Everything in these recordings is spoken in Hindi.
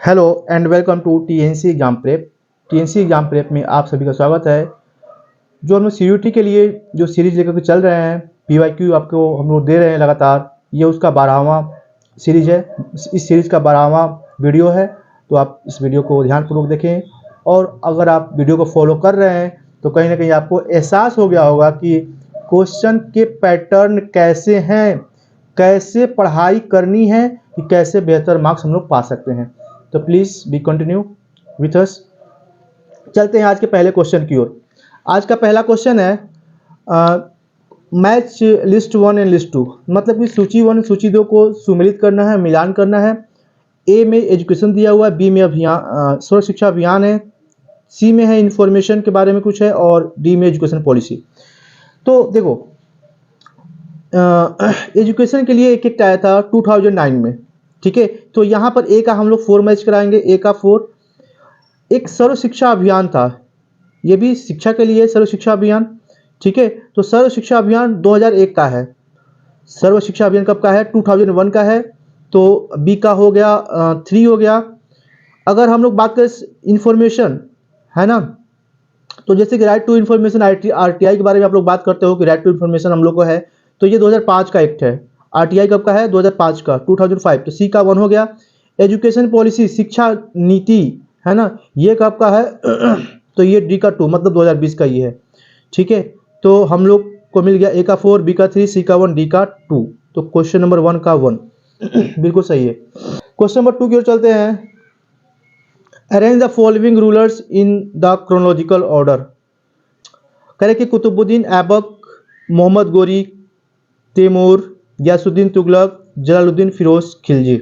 Hello and welcome to TNC exam prep. TNC exam prep में आप सभी का स्वागत है। जो हम लोग सीयूटी के लिए जो सीरीज लेकर के चल रहे हैं, पीवाईक्यू आपको हम लोग दे रहे हैं लगातार, ये उसका 12वां सीरीज है। इस सीरीज़ का 12वां वीडियो है, तो आप इस वीडियो को ध्यानपूर्वक देखें। और अगर आप वीडियो को फॉलो कर रहे हैं तो कहीं ना कहीं आपको एहसास हो गया होगा कि क्वेश्चन के पैटर्न कैसे हैं, कैसे पढ़ाई करनी है, कि कैसे बेहतर मार्क्स हम लोग पा सकते हैं। तो please be continue with us. चलते हैं आज के पहले क्वेश्चन की ओर। आज का पहला क्वेश्चन है मैच लिस्ट 1 एंड लिस्ट 2, मतलब कि सूची 1 सूची 2 को सुमेलित करना है, मिलान करना है। ए में एजुकेशन दिया हुआ है, बी में अभियान सर्व शिक्षा अभियान है, सी में है इंफॉर्मेशन के बारे में कुछ है, और डी में एजुकेशन पॉलिसी। तो देखो, एजुकेशन के लिए एक एक आया था 2009 में, ठीक है। तो यहाँ पर ए का हम लोग 4 मैच कराएंगे, ए का 4। एक सर्व शिक्षा अभियान था, ये भी शिक्षा के लिए सर्व शिक्षा अभियान, ठीक है। तो सर्व शिक्षा अभियान 2001 का है। सर्व शिक्षा अभियान कब का है? 2001 का है। तो बी का हो गया 3 हो गया। अगर हम लोग बात करें इंफॉर्मेशन, है ना, तो जैसे कि राइट टू इन्फॉर्मेशन आरटीआई के बारे में आप लोग बात करते हो कि राइट टू इन्फॉर्मेशन हम लोग को है, तो ये 2005 का एक्ट है। आरटीआई कब का है? 2005 का, 2005। तो सी का 1 हो गया। एजुकेशन पॉलिसी, शिक्षा नीति, है ना, ये कब का है? तो ये डी का 2, मतलब 2020 का ये है, ठीक है। तो हम लोग को मिल गया ए का 4, बी का 3, सी का 1, डी का 2। तो क्वेश्चन नंबर 1 का 1 बिल्कुल सही है। क्वेश्चन नंबर 2 की ओर चलते हैं। Arrange the following rulers in the chronological order. कह रहे कि कुतुबुद्दीन ऐबक, मोहम्मद गोरी, तैमूर, गयासुद्दीन तुगलक, जलालुद्दीन फिरोज खिलजी,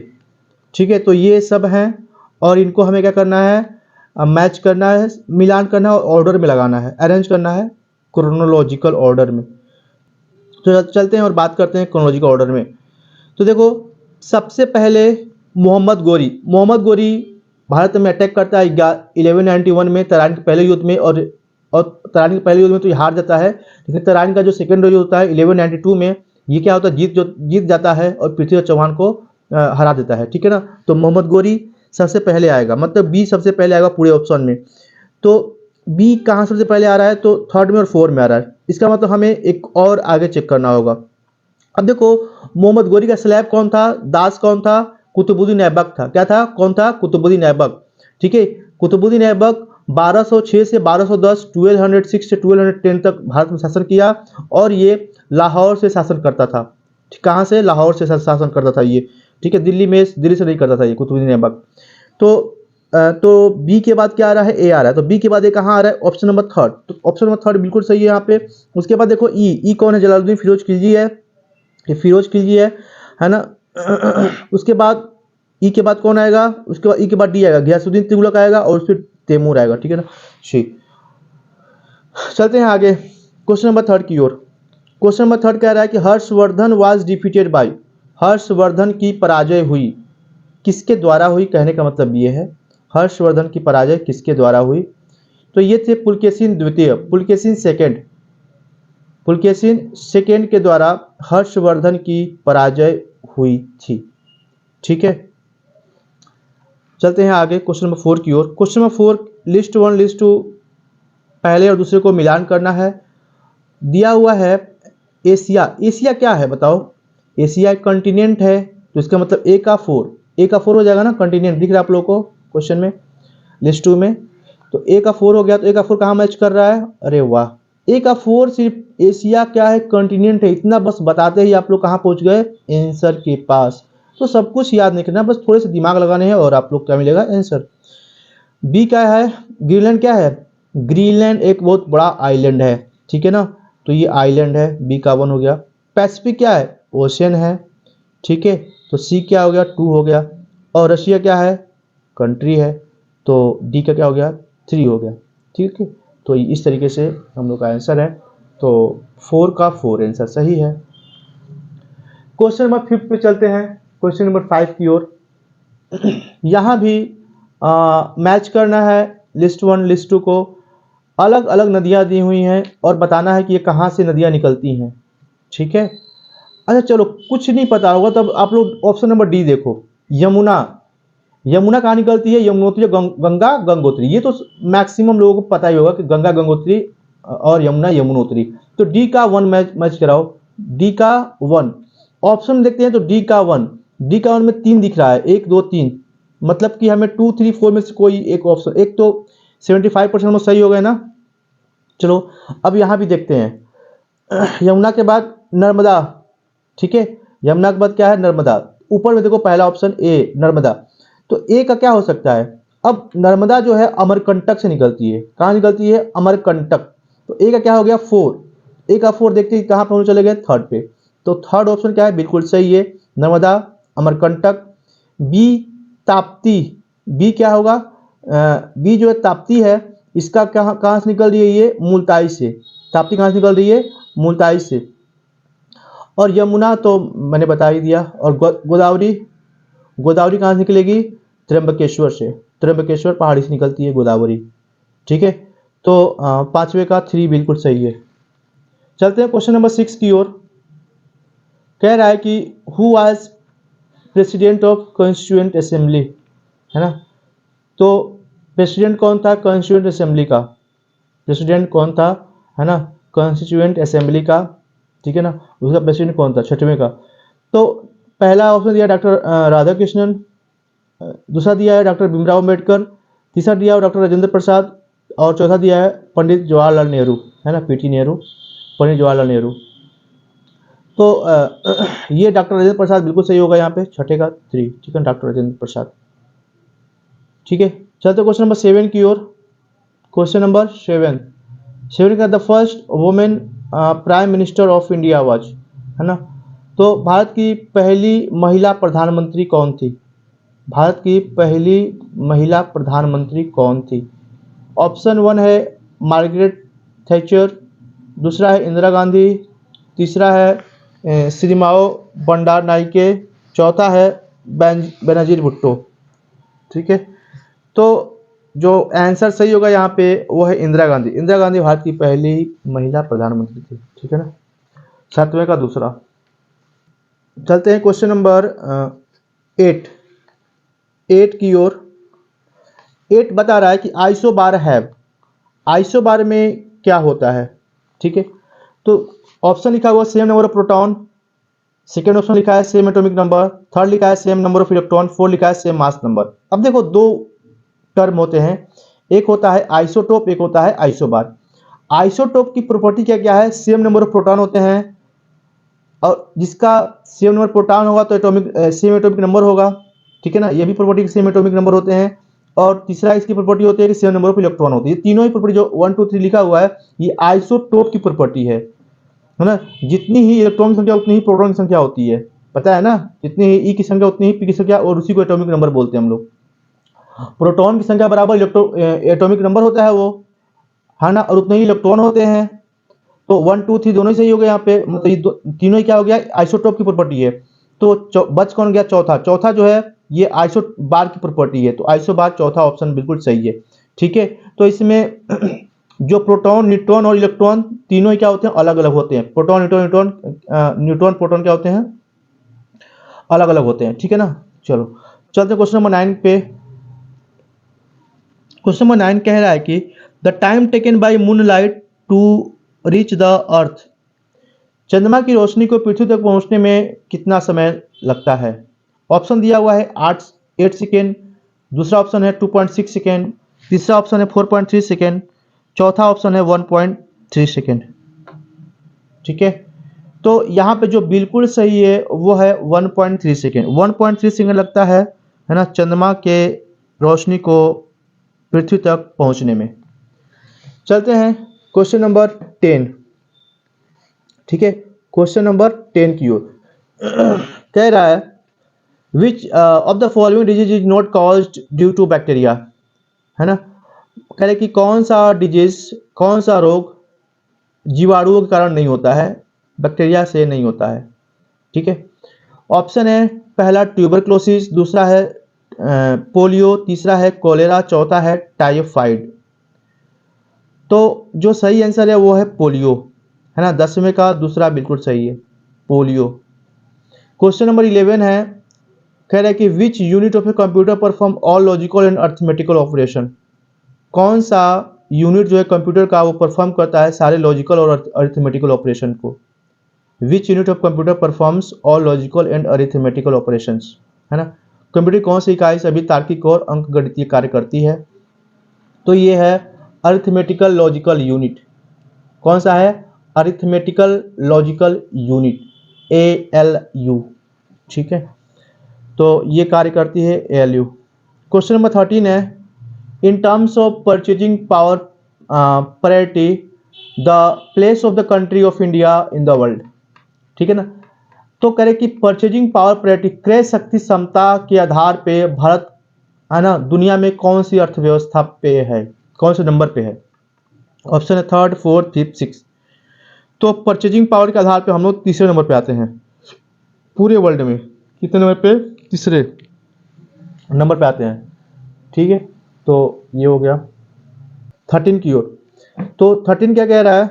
ठीक है। तो ये सब हैं और इनको हमें क्या करना है? मैच करना है, मिलान करना है और ऑर्डर में लगाना है, अरेंज करना है क्रोनोलॉजिकल ऑर्डर में। तो चलते हैं और बात करते हैं क्रोनोलॉजिकल ऑर्डर में। तो देखो, सबसे पहले मोहम्मद गोरी भारत में अटैक करता है 1191 में तराइन के पहले युद्ध में, और तराइन के पहले युद्ध में तो ये हार जाता है, लेकिन तराइन का जो सेकेंड युद्ध होता है 1192 में, ये क्या होता है? जीत जाता है और पृथ्वीराज चौहान को हरा देता है, ठीक है ना। तो मोहम्मद गोरी सबसे पहले आएगा, मतलब बी सबसे पहले आएगा पूरे ऑप्शन में। तो बी कहाँ सबसे पहले आ रहा है? तो 3rd में और 4 में आ रहा है। इसका मतलब हमें एक और आगे चेक करना होगा। अब देखो, मोहम्मद गोरी का स्लैब कौन था? दास कौन था? कुतुबुद्दीन ऐबक था। क्या था? कौन था? कुतुबुद्दीन ऐबक, ठीक है। कुतुबुद्दीन ऐबक 1206 से 1210, 1206 से 1210 तक भारत में शासन किया, और ये लाहौर से शासन करता था। कहाँ से? लाहौर से शासन करता था ये, ठीक है। दिल्ली से नहीं करता था ये कुतुबुद्दीन ऐबक। तो बी के बाद क्या आ रहा है? ए आ रहा है। तो बी के बाद ए कहाँ आ रहा है? Option number 3rd। तो ऑप्शन नंबर 3rd बिल्कुल सही है यहाँ पे। उसके बाद देखो ई कौन है? जलालुद्दीन फिरोज खिलजी है, ये फिरोज खिलजी है ना। उसके बाद ई के बाद कौन आएगा? उसके बाद ई के बाद डी आएगा, गयासुद्दीन तुगलक आएगा, और फिर तैमूर आएगा, ठीक है ना। ठीक, चलते हैं आगे क्वेश्चन नंबर 3rd की ओर। क्वेश्चन नंबर 3rd कह रहा है कि Harshvardhan was defeated by. Harshvardhan की पराजय हुई, किसके द्वारा हुई? कहने का मतलब ये है, हर्षवर्धन की पराजय किसके द्वारा हुई? तो ये थे पुलकेशिन द्वितीय, पुलकेशिन सेकेंड के द्वारा हर्षवर्धन की पराजय हुई थी, ठीक है। चलते हैं आगे क्वेश्चन नंबर 4 की ओर। क्वेश्चन नंबर 4, लिस्ट 1 लिस्ट 2 पहले और दूसरे को मिलान करना है। दिया हुआ है एशिया क्या है बताओ? एशिया एक कॉन्टिनेंट है, तो इसका मतलब ए का 4 हो जाएगा ना। कॉन्टिनेंट दिख रहा है आप लोगों को क्वेश्चन में, लिस्ट 2 में। तो ए का 4 हो गया, तो ए का 4 कहाँ मैच कर रहा है? अरे वाह, ए का 4 सिर्फ एशिया क्या है? कॉन्टिनेंट है। इतना बस बताते ही आप लोग कहाँ पहुँच गए? आंसर के पास। तो सब कुछ याद नहीं करना, बस थोड़े से दिमाग लगाने हैं और आप लोग क्या मिलेगा? आंसर। बी क्या है? ग्रीनलैंड क्या है? ग्रीनलैंड एक बहुत बड़ा आइलैंड है, ठीक है ना। तो ये आइलैंड है, बी का 1 हो गया। पैसिफिक क्या है? ओशन है, ठीक है। तो सी क्या हो गया? 2 हो गया। और रशिया क्या है? कंट्री है। तो डी का क्या हो गया? 3 हो गया, ठीक है। तो इस तरीके से हम लोग का आंसर है। तो 4 का 4 आंसर सही है। क्वेश्चन नंबर 5 पे चलते हैं, क्वेश्चन नंबर 5 की ओर। यहाँ भी मैच करना है लिस्ट 1 लिस्ट 2 को। अलग अलग नदियाँ दी हुई हैं और बताना है कि ये कहाँ से नदियाँ निकलती हैं, ठीक है। अच्छा चलो, कुछ नहीं पता होगा तब आप लोग ऑप्शन नंबर डी देखो, यमुना। यमुना कहाँ निकलती है? यमुनोत्री, गंगा गंगोत्री, ये तो मैक्सिमम लोगों को पता ही होगा कि गंगा गंगोत्री और यमुना यमुनोत्री। तो डी का 1 मैच कराओ, डी का 1 ऑप्शन देखते हैं। तो डी का 1, डी का 1 में 3 दिख रहा है, 1 2 3, मतलब कि हमें 2 3 4 में से कोई एक ऑप्शन, एक तो 75% में सही हो गए ना। चलो अब यहाँ भी देखते हैं, यमुना के बाद नर्मदा, ठीक है, यमुना के बाद क्या है? नर्मदा। ऊपर में देखो पहला ऑप्शन ए नर्मदा, तो ए का क्या हो सकता है? अब नर्मदा जो है अमरकंटक से निकलती है, कहाँ निकलती है? अमरकंटक। तो ए का क्या हो गया? 4, ए का 4 देखते हैं कहाँ पर हम चले गए? थर्ड पे। तो थर्ड ऑप्शन क्या है? बिल्कुल सही है, नर्मदा अमरकंटक। बी ताप्ती, बी क्या होगा? बी जो है ताप्ती है, इसका कहाँ से निकल रही है? ये मुल्ताई से। ताप्ती कहाँ से निकल रही है? मुल्ताई से। और यमुना तो मैंने बता ही दिया। और गोदावरी, गोदावरी कहाँ से निकलेगी? त्र्यंबकेश्वर से, त्र्यंबकेश्वर पहाड़ी से निकलती है गोदावरी, ठीक है। तो पांचवे का 3 बिल्कुल सही है। चलते हैं क्वेश्चन नंबर 6 की ओर। कह रहा है कि who was president of constituent assembly, है ना। तो प्रेसिडेंट कौन था कॉन्स्टिट्यूएंट असेंबली का? प्रेसिडेंट कौन था, है ना, कॉन्स्टिट्यूएंट असेंबली का, ठीक है ना। उसका प्रेसिडेंट कौन था? छठवें का। तो पहला ऑप्शन दिया डॉक्टर राधाकृष्णन, दूसरा दिया है डॉक्टर भीमराव अम्बेडकर, तीसरा दिया है डॉक्टर राजेंद्र प्रसाद, और चौथा दिया है पंडित जवाहरलाल नेहरू, है ना, पीटी नेहरू, पंडित जवाहरलाल नेहरू। तो ये डॉक्टर राजेंद्र प्रसाद बिल्कुल सही होगा यहाँ पे, छठे का 3, ठीक है, डॉक्टर राजेंद्र प्रसाद, ठीक है। चलते क्वेश्चन नंबर 7 की ओर। क्वेश्चन नंबर 7 का the first women prime minister of India was, है ना। तो भारत की पहली महिला प्रधानमंत्री कौन थी? भारत की पहली महिला प्रधानमंत्री कौन थी? ऑप्शन 1 है मार्गरेट थैचर, दूसरा है इंदिरा गांधी, तीसरा है श्रीमाओ बंडार नायके, चौथा है बेनजीर भुट्टो, ठीक है। तो जो आंसर सही होगा यहाँ पे वो है इंदिरा गांधी। इंदिरा गांधी भारत की पहली महिला प्रधानमंत्री थी, ठीक है ना। सातवें का दूसरा। चलते हैं क्वेश्चन नंबर 8 की ओर। 8 बता रहा है कि आइसोबार हैव, आइसोबार में क्या होता है, ठीक है। तो ऑप्शन लिखा हुआ same number of proton, second option लिखा है सेम एटॉमिक नंबर, थर्ड लिखा है same number of electron, fourth लिखा है सेम मास नंबर। अब देखो दो टर्म होते हैं, एक होता है आइसोटोप, एक होता है आइसोबार। आइसोटोप की प्रॉपर्टी क्या क्या है? सेम नंबर ऑफ प्रोटॉन होते हैं, और जिसका सेम नंबर प्रोटॉन होगा तो एटॉमिक सेम एटॉमिक नंबर होगा, ठीक है ना। ये भी प्रॉपर्टी सेम एटॉमिक नंबर होते हैं। और तीसरा इसकी प्रॉपर्टी होती है कि सेम नंबर ऑफ इलेक्ट्रॉन होती है। ये तीनों ही प्रॉपर्टी जो 1 2 3 लिखा हुआ है ये आइसोटोप की प्रॉपर्टी है ना। जितनी ही इलेक्ट्रॉन की संख्या उतनी ही प्रोटॉन की संख्या होती है, पता है ना। जितनी ही ई की संख्या उतनी ही पी की संख्या, और उसी को एटॉमिक नंबर बोलते हैं हम लोग। प्रोटॉन की संख्या बराबर एटॉमिक नंबर होता है वो, है ना, और उतने ही इलेक्ट्रॉन होते हैं। तो 1 2 3 दोनों ही सही हो गए यहाँ पे, मतलब ये तीनों ही क्या हो गया? आइसोटोप की प्रॉपर्टी है। तो बच कौन गया? चौथा। चौथा जो है ये आइसो बार की प्रॉपर्टी है, तो आइसो बार चौथा ऑप्शन बिल्कुल सही है, ठीक है। तो इसमें जो प्रोटॉन न्यूट्रॉन और इलेक्ट्रॉन तीनों ही क्या होते हैं? अलग अलग होते हैं। प्रोटॉन न्यूट्रॉन प्रोटॉन क्या होते हैं? अलग अलग होते हैं, ठीक है ना। चलो चलते क्वेश्चन नंबर 9 पे। क्वेश्चन नंबर 9 कह रहा है कि the time taken by moonlight to reach the earth, चंद्रमा की रोशनी को पृथ्वी तक पहुंचने में कितना समय लगता है? ऑप्शन दिया हुआ है 8 सेकेंड, दूसरा ऑप्शन है 2.6 सेकेंड, तीसरा ऑप्शन है 4.3 सेकेंड, चौथा ऑप्शन है 1.3 सेकेंड, ठीक है। तो यहाँ पे जो बिल्कुल सही है वो है 1.3 सेकेंड। 1.3 सेकेंड लगता है ना, चंद्रमा के रोशनी को पृथ्वी तक पहुंचने में। चलते हैं क्वेश्चन नंबर 10, ठीक है। क्वेश्चन नंबर 10 की ओर। कह रहा है which of the following disease is not caused due to bacteria, है ना। कह रहे कि कौन सा डिजीज, कौन सा रोग जीवाणुओं के कारण नहीं होता है, बैक्टीरिया से नहीं होता है, ठीक है। ऑप्शन है पहला ट्यूबरक्लोसिस, दूसरा है पोलियो, तीसरा है कोलेरा, चौथा है टाइफाइड। तो जो सही आंसर है वो है पोलियो, है ना। 10वें का दूसरा बिल्कुल सही है, पोलियो। क्वेश्चन नंबर 11 है कह रहा है कि which unit of a computer perform all logical and arithmetical operation, कौन सा यूनिट जो है कंप्यूटर का वो परफॉर्म करता है सारे लॉजिकल और अर्थमेटिकल ऑपरेशन को। Which unit of computer performs all logical and arithmetical operations, है ना। कंप्यूटर कौन सी इकाई सभी तार्किक और अंकगणितीय कार्य करती है, तो ये है अरिथमेटिकल लॉजिकल यूनिट। कौन सा है, अरिथमेटिकल लॉजिकल यूनिट, ALU, ठीक है। तो ये कार्य करती है ALU। क्वेश्चन नंबर 13 है, in terms of purchasing power parity the place of the country of India in the world, ठीक है ना। तो कह रहे कि परचेजिंग पावर पैरिटी, क्रय शक्ति समता के आधार पे भारत, है ना, दुनिया में कौन सी अर्थव्यवस्था पे है, कौन से नंबर पे है। ऑप्शन है 3rd 4th 5th 6th। तो परचेजिंग पावर के आधार पे हम लोग तीसरे नंबर पे आते हैं पूरे वर्ल्ड में। कितने नंबर पे, तीसरे नंबर पे आते हैं, ठीक है। तो ये हो गया 13 की ओर। तो 13 क्या कह रहा है,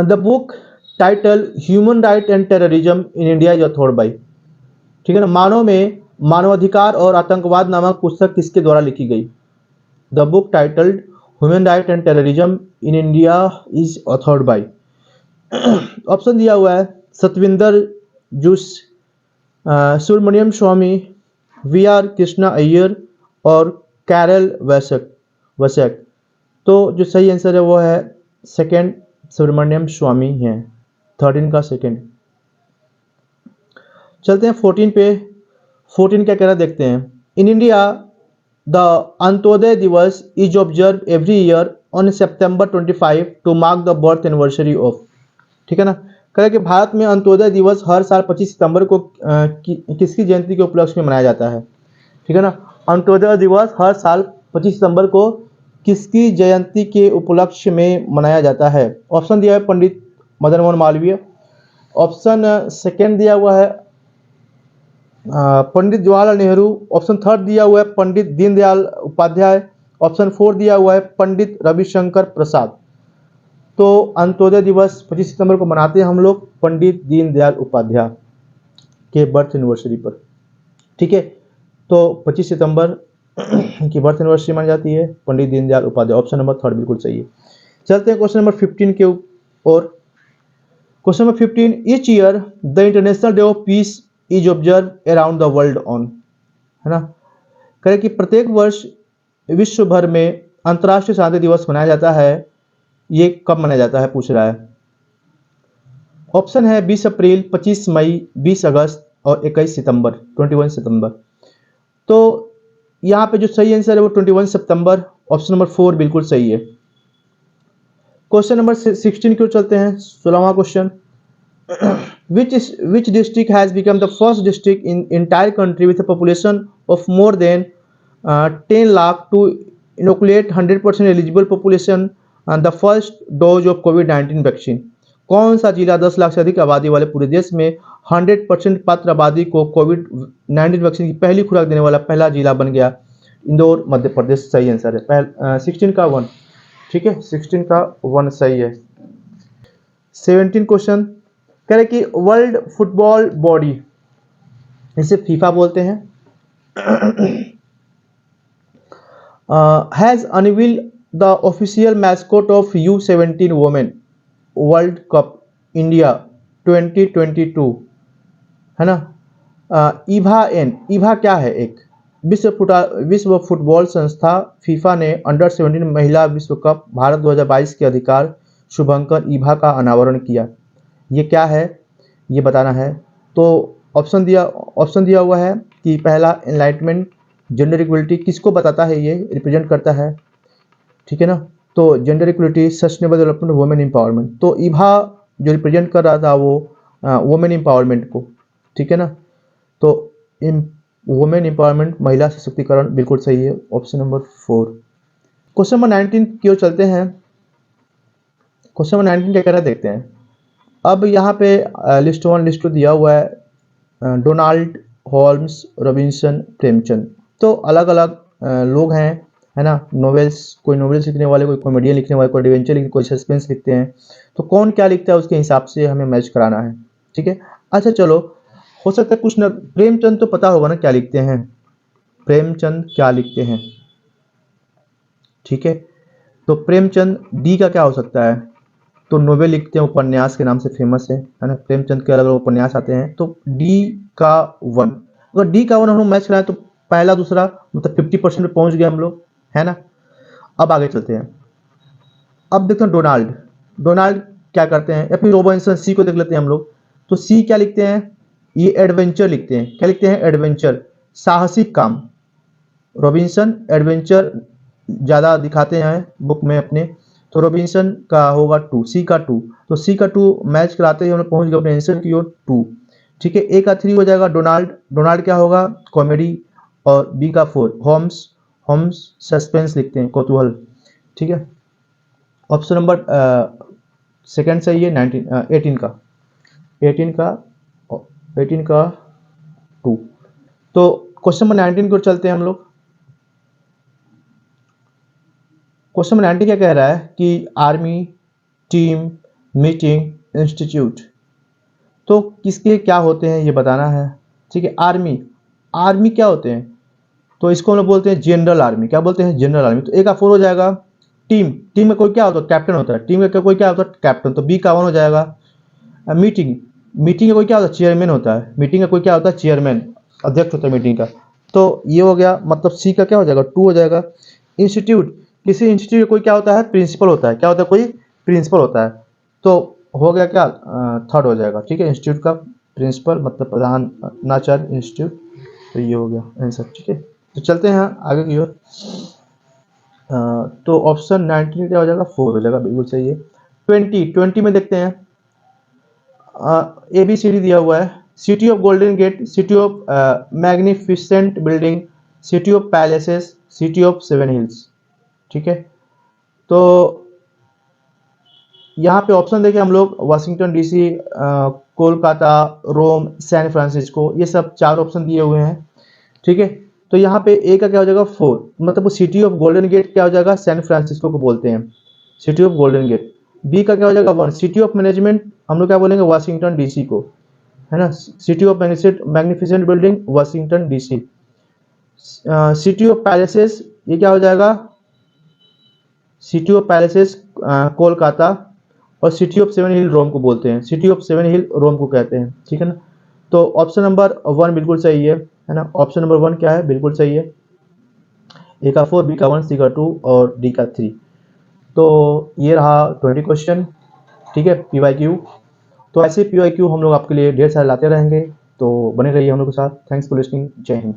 the book title human right and terrorism in India is authored by, ठीक है ना। मानव में मानवाधिकार और आतंकवाद नामक पुस्तक किसके द्वारा लिखी गई। The book titled human right and terrorism in India is authored by, option दिया हुआ है सतविंदर जूस, सुब्रमण्यम स्वामी, VR कृष्णा अय्यर और कैरल वैशक। तो जो सही आंसर है वो है सेकंड, सुब्रमण्यम स्वामी है, 13 का सेकंड। चलते हैं 14 पे। 14 क्या कह रहा है देखते हैं। In India the Antyodaya Diwas is observe every year on September 25 to mark the birth anniversary of, ठीक है ना। कह रहा है कि भारत में अंत्योदय दिवस हर साल 25 सितंबर को किसकी जयंती के उपलक्ष्य में मनाया जाता है, ठीक है ना। अंत्योदय दिवस हर साल 25 सितंबर को किसकी जयंती के उपलक्ष्य में मनाया जाता है। ऑप्शन दिया है पंडित मदन मोहन मालवीय, ऑप्शन सेकेंड दिया हुआ है पंडित जवाहरलाल नेहरू, ऑप्शन 3rd दिया हुआ है पंडित दीनदयाल उपाध्याय, ऑप्शन 4 दिया हुआ है पंडित रविशंकर प्रसाद। तो अंत्योदय दिवस 25 सितंबर को मनाते हैं हम लोग पंडित दीनदयाल उपाध्याय के बर्थ एनिवर्सरी पर, ठीक है। तो 25 सितंबर की बर्थ एनिवर्सरी मानी जाती है Pandit Deendayal Upadhyay, option number 3rd बिल्कुल सही है। चलते हैं क्वेश्चन नंबर 15 के और। Question number 15, each year the international day of peace is observe around the world on, है ना। कहें कि प्रत्येक वर्ष विश्व भर में अंतर्राष्ट्रीय शांति दिवस मनाया जाता है, ये कब मनाया जाता है पूछ रहा है। ऑप्शन है 20 अप्रैल, 25 मई, 20 अगस्त और 21 सितंबर, 21 सितंबर। तो यहाँ पे जो सही आंसर है वो 21 सितंबर, ऑप्शन नंबर 4 बिल्कुल सही है। क्वेश्चन नंबर 16 की ओर चलते हैं, 16वां question. which district has become the first district in entire country with a population of more than 10 lakh to inoculate 100% eligible population and the first dose of COVID-19 vaccine। कौन सा जिला 10 लाख से अधिक आबादी वाले पूरे देश में 100% पात्र आबादी को कोविड-19 वैक्सीन की पहली खुराक देने वाला पहला जिला बन गया। इंदौर, मध्य प्रदेश, सही आंसर है। 16 का 1, ठीक है, 16 का 1 सही है। 17 क्वेश्चन कह रहे कि वर्ल्ड फुटबॉल बॉडी, इसे फीफा बोलते हैं, has unveil the official mascot of U17 women world cup India 2022, है ना। ईभा क्या है, एक विश्व फुटबॉल संस्था फीफा ने अंडर 17 महिला विश्व कप भारत 2022 के अधिकार शुभंकर ईभा का अनावरण किया। ये क्या है ये बताना है। तो ऑप्शन दिया हुआ है कि पहला एनलाइटमेंट, जेंडर इक्वलिटी, किसको बताता है, ये रिप्रेजेंट करता है, ठीक है ना। तो gender equality, sustainable development, women empowerment. तो ईभा जो रिप्रेजेंट कर रहा था वो वुमेन एम्पावरमेंट को, ठीक है ना। तो वुमेन एम्पावरमेंट, महिला सशक्तिकरण, बिल्कुल सही है, ऑप्शन नंबर 4। क्वेश्चन नंबर 19 की ओर चलते हैं। क्वेश्चन नंबर 19 क्या कह रहा है देखते हैं। अब यहाँ पे लिस्ट 1 लिस्ट 2 दिया हुआ है, डोनाल्ड, होल्म्स, रॉबिन्सन, प्रेमचंद। तो अलग अलग लोग हैं, है ना। नॉवेल्स, कोई नॉवेल्स लिखने वाले, कोई कॉमेडियन लिखने वाले, कोई एडवेंचर लिखते, कोई सस्पेंस लिखते हैं। तो कौन क्या लिखता है उसके हिसाब से हमें मैच कराना है, ठीक है। अच्छा चलो, हो सकता है कुछ ना, प्रेमचंद तो पता होगा ना क्या लिखते हैं, प्रेमचंद क्या लिखते हैं, ठीक है। तो प्रेमचंद डी का क्या हो सकता है, तो नोवेल लिखते हैं, उपन्यास के नाम से फेमस है ना, प्रेमचंद के अलग अलग उपन्यास आते हैं, तो डी का 1, अगर डी का 1 हम लोग मैच कराएं तो पहला दूसरा मतलब 50% पे पहुंच गए हम लोग, है ना। अब आगे चलते हैं, अब देखते हैं डोनाल्ड, डोनाल्ड क्या करते हैं, या फिर रॉबिन्सन, सी को देख लेते हैं हम लोग। तो सी क्या लिखते हैं, ये एडवेंचर लिखते हैं, क्या लिखते हैं, एडवेंचर, साहसिक काम। रॉबिन्सन एडवेंचर ज़्यादा दिखाते हैं बुक में अपने, तो रॉबिन्सन का होगा 2, सी का 2, तो सी का 2 मैच कराते ही हम लोग पहुंच गए अपने आंसर की ओर 2, ठीक है। ए का 3 हो जाएगा डोनाल्ड, डोनाल्ड क्या होगा, कॉमेडी, और बी का 4 होम्स, होम्स सस्पेंस लिखते हैं, कौतूहल, ठीक है। ऑप्शन नंबर सेकंड सही है, 18 का, 18 का, 18 का 2। तो क्वेश्चन नंबर 19 को चलते हैं हम लोग। क्वेश्चन नंबर 19 क्या कह रहा है कि आर्मी, टीम, मीटिंग, इंस्टीट्यूट, तो किसके क्या होते हैं ये बताना है, ठीक है। आर्मी, आर्मी क्या होते हैं, तो इसको हम लोग बोलते हैं जनरल आर्मी, क्या बोलते हैं, जनरल आर्मी। तो ए का 4 हो जाएगा। टीम, टीम में कोई क्या होता है, कैप्टन होता है, टीम में कोई क्या होता है, कैप्टन, तो बी का 1 हो जाएगा। मीटिंग, मीटिंग का कोई क्या होता है, चेयरमैन होता है, मीटिंग का कोई क्या होता है, चेयरमैन, अध्यक्ष होता है मीटिंग का, तो ये हो गया, मतलब सी का क्या हो जाएगा, 2 हो जाएगा। इंस्टीट्यूट, किसी इंस्टीट्यूट का कोई क्या होता है, प्रिंसिपल होता है, क्या होता है, कोई प्रिंसिपल होता है, तो हो गया क्या, थर्ड हो जाएगा, ठीक है। इंस्टीट्यूट का प्रिंसिपल मतलब प्रधानाचार्य इंस्टीट्यूट, तो ये हो गया आंसर, ठीक है। तो चलते हैं आगे की ओर। तो ऑप्शन 19 क्या हो जाएगा, 4 हो जाएगा, बिल्कुल सही है। 20 में देखते हैं, ए बी सी डी दिया हुआ है, city of golden gate, city of magnificent building, city of palaces, city of 7 hills, ठीक है। तो यहाँ पे ऑप्शन देखें हम लोग, Washington DC, Kolkata, Rome, San Francisco, ये सब 4 ऑप्शन दिए हुए हैं, ठीक है। तो यहाँ पे ए का क्या हो जाएगा, 4, मतलब सिटी ऑफ गोल्डन गेट क्या हो जाएगा, सैन फ्रांसिस्को को बोलते हैं, city of golden gate. B का क्या हो जाएगा, 1, सिटी ऑफ मैनेजमेंट, हम लोग क्या बोलेंगे, वाशिंगटन डीसी को, है ना। City of magnificent building, Washington DC. City of palaces, ये क्या हो जाएगा, सिटी ऑफ पैलेसेस, कोलकाता, और सिटी ऑफ 7 हिल रोम को बोलते हैं, सिटी ऑफ 7 हिल रोम को कहते हैं, ठीक है ना। तो ऑप्शन नंबर 1 बिल्कुल सही है ना, ऑप्शन नंबर 1 क्या है, बिल्कुल सही है। ए का 4, बी का 1, सी का 2 और डी का 3। तो ये रहा 20 क्वेश्चन, ठीक है, PYQ। तो ऐसे PYQ हम लोग आपके लिए ढेर सारे लाते रहेंगे, तो बने रहिए हम लोग के साथ। थैंक्स फॉर लिसनिंग, जय हिंद।